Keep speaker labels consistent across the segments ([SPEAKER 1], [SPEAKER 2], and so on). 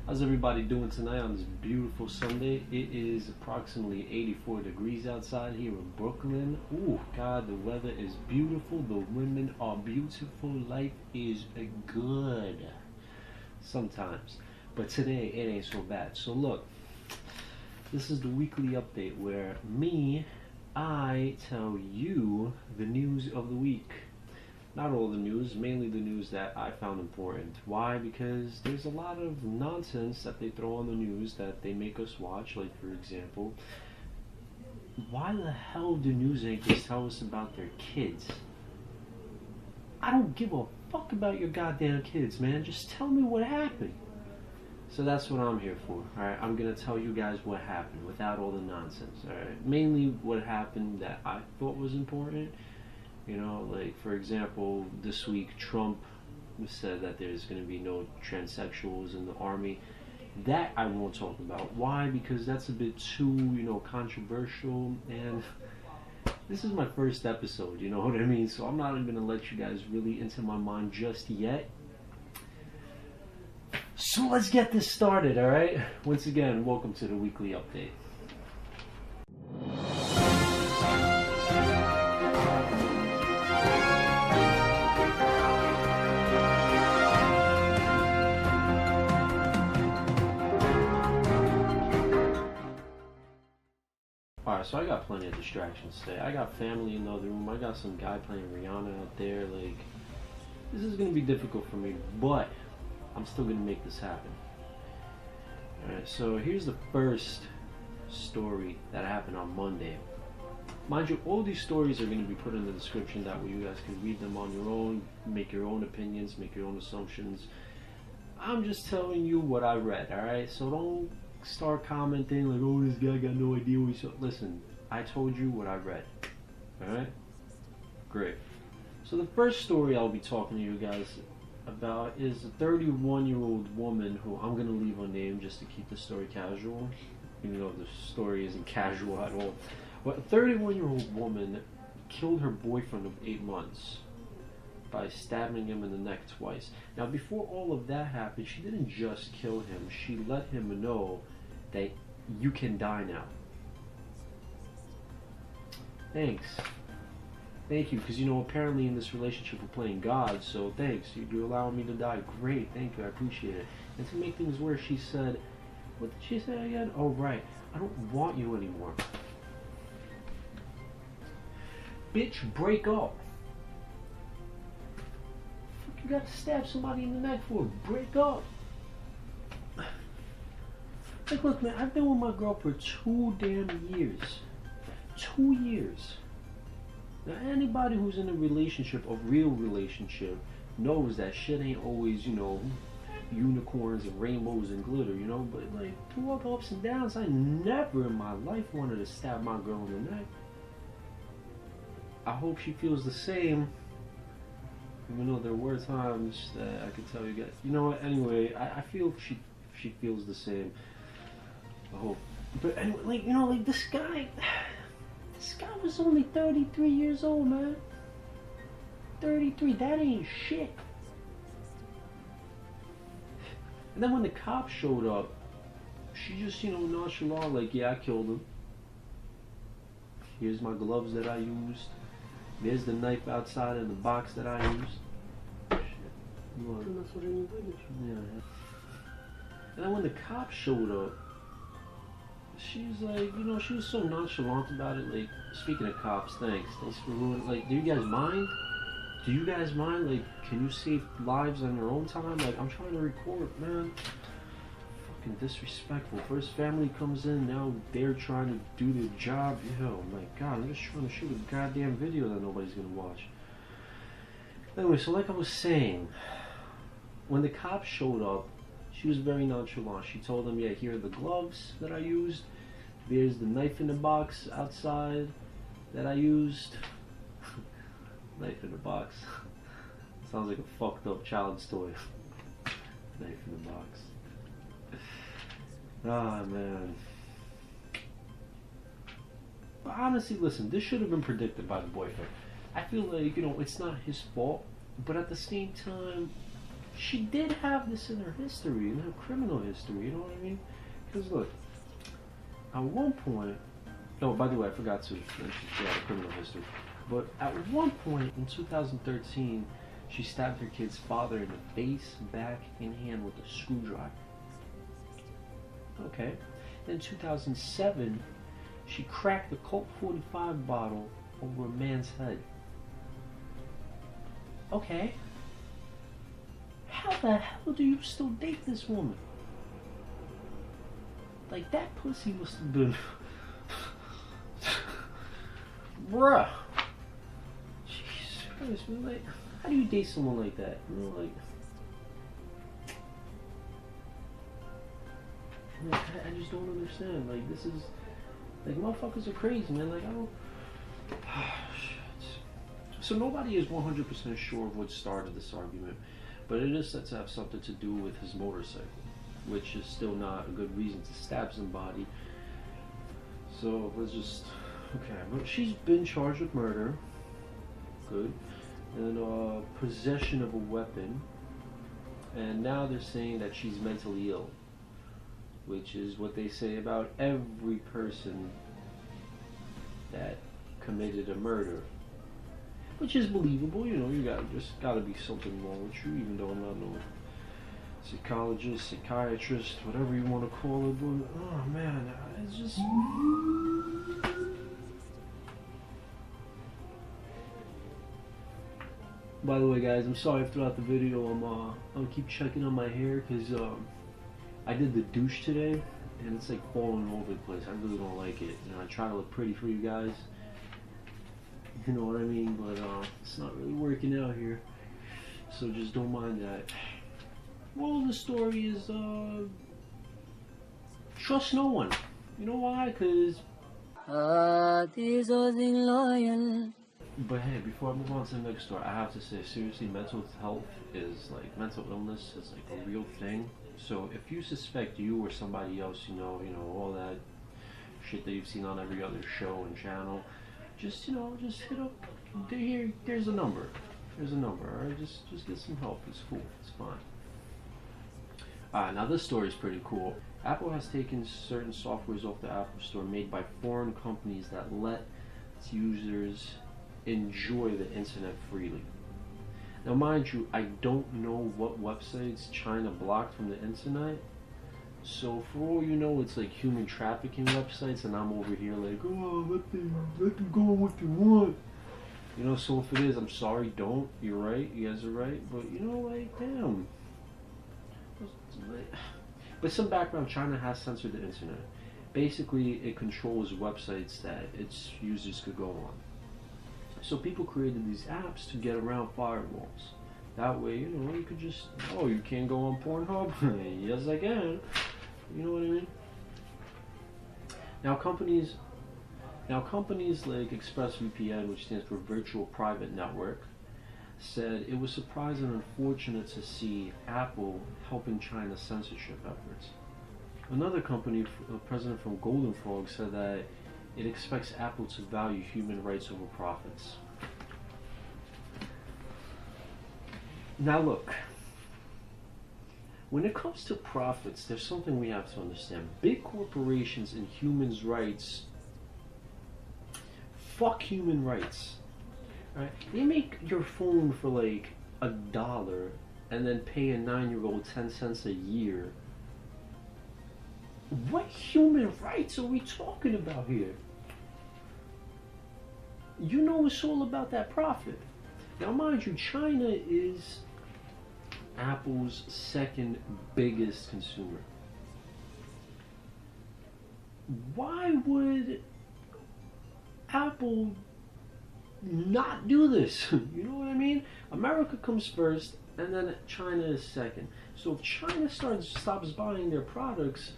[SPEAKER 1] How's everybody doing tonight on this beautiful Sunday? It is approximately 84 degrees outside here in Brooklyn. Ooh, God, the weather is beautiful. The women are beautiful. Life is good. Sometimes. But today, it ain't so bad. So look, this is the weekly update where I tell you the news of the week. Not all the news, mainly the news that I found important. Why? Because there's a lot of nonsense that they throw on the news that they make us watch. Like, for example, why the hell do news anchors tell us about their kids? I don't give a fuck about your goddamn kids, man. Just tell me what happened. So that's what I'm here for. Alright, I'm gonna tell you guys what happened without all the nonsense. Alright, mainly what happened that I thought was important. You know, like, for example, this week Trump said that there's going to be no transsexuals in the army. That I won't talk about. Why? Because that's a bit too, controversial. And this is my first episode, you know what I mean? So I'm not even going to let you guys really into my mind just yet. So let's get this started, alright? Once again, welcome to the weekly update. Alright, so I got plenty of distractions today. I got family in the other room. I got some guy playing Rihanna out there. Like, this is going to be difficult for me, but I'm still going to make this happen. Alright, so here's the first story that happened on Monday. Mind you, all these stories are going to be put in the description. That way you guys can read them on your own, make your own opinions, make your own assumptions. I'm just telling you what I read, alright? So don't start commenting like, oh, this guy got no idea what he saw. Listen, I told you what I read. Alright? Great. So the first story I'll be talking to you guys about is a 31-year-old woman who I'm going to leave her name just to keep the story casual, even though the story isn't casual at all. But a 31-year-old woman killed her boyfriend of 8 months by stabbing him in the neck twice. Now, before all of that happened, she didn't just kill him. She let him know that you can die now. Thanks. Thank you, because, apparently in this relationship we're playing God, so thanks. You're allowing me to die. Great, thank you, I appreciate it. And to make things worse, she said, what did she say again? Oh, right, I don't want you anymore. Bitch, break up. You gotta stab somebody in the neck for? Break up. Like, look, man, I've been with my girl for 2 damn years. 2 years. Now, anybody who's in a relationship, a real relationship, knows that shit ain't always, unicorns and rainbows and glitter, But, like, through all the ups and downs, I never in my life wanted to stab my girl in the neck. I hope she feels the same. Even though there were times that I could tell you guys, you know what? Anyway, I feel she feels the same. I hope. But anyway, this guy was only 33 years old, man. 33. That ain't shit. And then when the cops showed up, she just, nonchalant, like, yeah, I killed him. Here's my gloves that I used. There's the knife outside in the box that I used. Shit. Yeah. And then when the cops showed up, she's like, she was so nonchalant about it. Like, speaking of cops, thanks for ruining. Like, do you guys mind? Do you guys mind? Like, can you save lives on your own time? Like, I'm trying to record, man. Disrespectful. First family comes in, now they're trying to do their job. Yo, my God, I'm just trying to shoot a goddamn video that nobody's gonna watch. Anyway, so like I was saying, when the cops showed up, she was very nonchalant. She told them, yeah, here are the gloves that I used. There's the knife in the box outside that I used. Knife in the box. Sounds like a fucked up child's toy. Knife in the box. Ah, man. But honestly, listen, this should have been predicted by the boyfriend. I feel like, it's not his fault, but at the same time, she did have this in her history, in her criminal history, you know what I mean? Because look, at one point, oh, by the way, I forgot to mention she had a criminal history, but at one point in 2013, she stabbed her kid's father in the face, back, and hand with a screwdriver. Okay. Then in 2007, she cracked a Colt 45 bottle over a man's head. Okay. How the hell do you still date this woman? Like, that pussy must have been... Bruh. Jesus Christ, man. Like, how do you date someone like that? You know, like... I just don't understand. Like, this is... Like, motherfuckers are crazy, man. Like, I don't... Shit. So nobody is 100% sure of what started this argument, but it is said to have something to do with his motorcycle, which is still not a good reason to stab somebody. So let's just... Okay, but she's been charged with murder. Good. And possession of a weapon. And now they're saying that she's mentally ill, which is what they say about every person that committed a murder, which is believable. You know, you just gotta be something wrong with you, even though I'm not no psychologist, psychiatrist, whatever you want to call it. But oh man, it's just... By the way, guys, I'm sorry throughout the video I'll keep checking on my hair, because I did the douche today and it's like falling all over the place. I really don't like it. You know, I try to look pretty for you guys, you know what I mean, but it's not really working out here, so just don't mind that. Well, the story is trust no one. You know why? Because but hey, before I move on to the next story, I have to say, seriously, mental health is like, mental illness is like a real thing. So if you suspect you or somebody else, you know, all that shit that you've seen on every other show and channel, just, just hit up. There's a number. There's a number. All right, just get some help. It's cool. It's fine. Now this story is pretty cool. Apple has taken certain softwares off the Apple Store made by foreign companies that let its users enjoy the internet freely. Now mind you, I don't know what websites China blocked from the internet, so for all you know, it's like human trafficking websites, and I'm over here like, oh, let them go what they want. You know, so if it is, I'm sorry, don't. You're right, you guys are right, but you know, like, damn. But some background, China has censored the internet. Basically, it controls websites that its users could go on. So people created these apps to get around firewalls. That way, you know, you could just, oh, you can't go on Pornhub? Yes, I can. You know what I mean? Now companies like ExpressVPN, which stands for Virtual Private Network, said it was surprising and unfortunate to see Apple helping China's censorship efforts. Another company, a president from Golden Frog, said that it expects Apple to value human rights over profits. Now look, when it comes to profits, there's something we have to understand. Big corporations and human rights, fuck human rights. Right? They make your phone for like $1 and then pay a 9-year-old 10 cents a year. What human rights are we talking about here? You know, it's all about that profit. Now mind you, China is Apple's second biggest consumer. Why would Apple not do this? You know what I mean? America comes first and then China is second. So if China stops buying their products,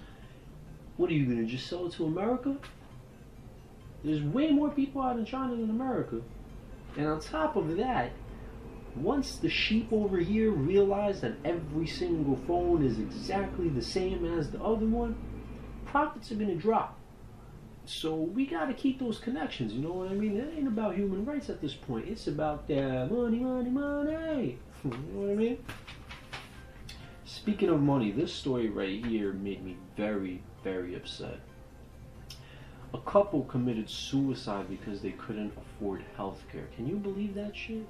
[SPEAKER 1] what are you going to just sell it to America? There's way more people out in China than America. And on top of that, once the sheep over here realize that every single phone is exactly the same as the other one, profits are going to drop. So we got to keep those connections, you know what I mean? It ain't about human rights at this point. It's about that money, money, money. You know what I mean? speaking of money, this story right here made me very, very upset. A couple committed suicide because they couldn't afford health care. Can you believe that shit?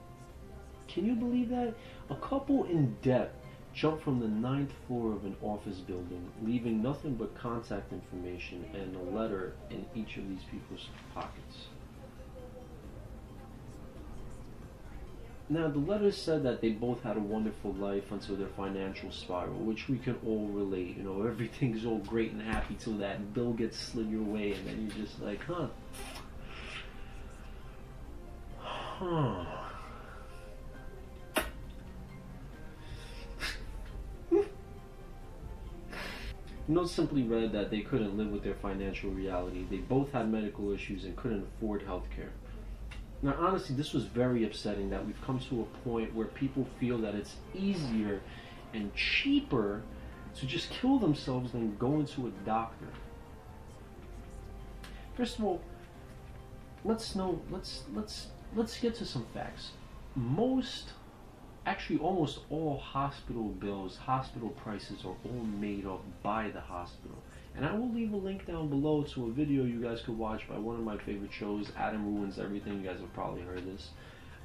[SPEAKER 1] Can you believe that? A couple in debt jumped from the 9th floor of an office building, leaving nothing but contact information and a letter in each of these people's pockets. Now, the letter said that they both had a wonderful life until their financial spiral, which we can all relate. You know, everything's all great and happy till that bill gets slid your way, and then you're just like, huh. Note simply read that they couldn't live with their financial reality. They both had medical issues and couldn't afford health care. Now, honestly, this was very upsetting that we've come to a point where people feel that it's easier and cheaper to just kill themselves than going to a doctor. First of all, let's get to some facts. Almost all hospital bills, hospital prices are all made up by the hospital. And I will leave a link down below to a video you guys could watch by one of my favorite shows, Adam Ruins Everything. You guys have probably heard this.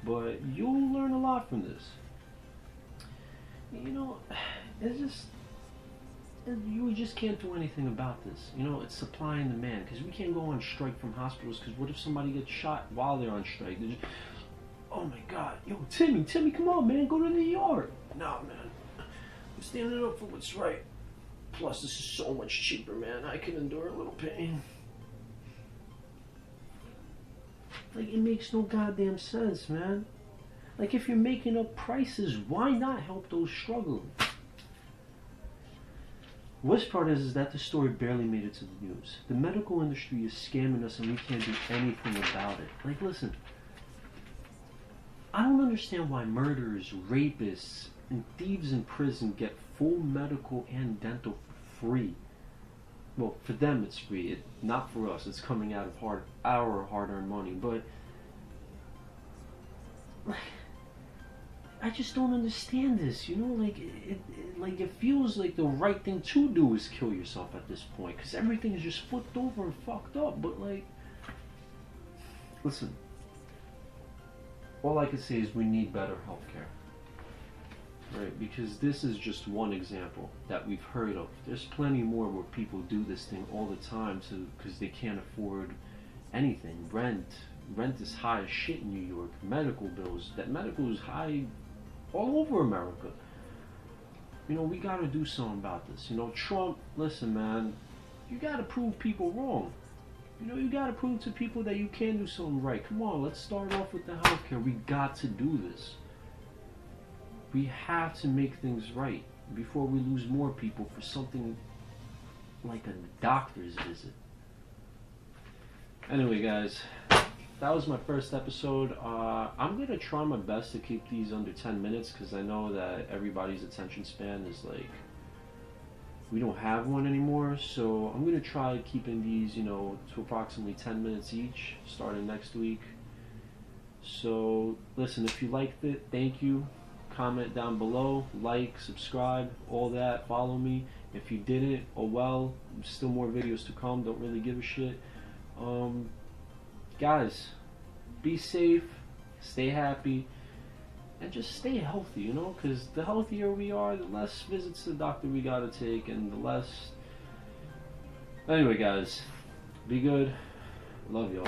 [SPEAKER 1] But you'll learn a lot from this. You know, you just can't do anything about this. You know, it's supply and demand. Because we can't go on strike from hospitals, because what if somebody gets shot while they're on strike? Oh my God, yo, Timmy, come on, man, go to the ER. Nah, man, I'm standing up for what's right. Plus, this is so much cheaper, man. I can endure a little pain. Like, it makes no goddamn sense, man. Like, if you're making up prices, why not help those struggling? Worst part is that the story barely made it to the news. The medical industry is scamming us and we can't do anything about it. Like, listen. I don't understand why murderers, rapists, and thieves in prison get full medical and dental for free. Well, for them it's free, not for us. It's coming out of our hard-earned money. But I just don't understand this. You know, it feels like the right thing to do is kill yourself at this point, because everything is just flipped over and fucked up. But listen. All I can say is we need better healthcare, right? Because this is just one example that we've heard of. There's plenty more where people do this thing all the time because they can't afford anything. Rent is high as shit in New York. Medical bills, medical is high all over America. You know, we gotta do something about this. You know, Trump, listen, man, you gotta prove people wrong. You know, you gotta prove to people that you can do something right. Come on, let's start off with the healthcare. We got to do this. We have to make things right before we lose more people for something like a doctor's visit. Anyway, guys, that was my first episode. I'm gonna try my best to keep these under 10 minutes, because I know that everybody's attention span is like, we don't have one anymore, so I'm going to try keeping these, you know, to approximately 10 minutes each, starting next week. So, listen, if you liked it, thank you. Comment down below, like, subscribe, all that, follow me. If you didn't, oh well, still more videos to come, don't really give a shit. Guys, be safe, stay happy, and just stay healthy, you know, because the healthier we are, the less visits to the doctor we gotta take, and the less... Anyway, guys, be good. Love y'all.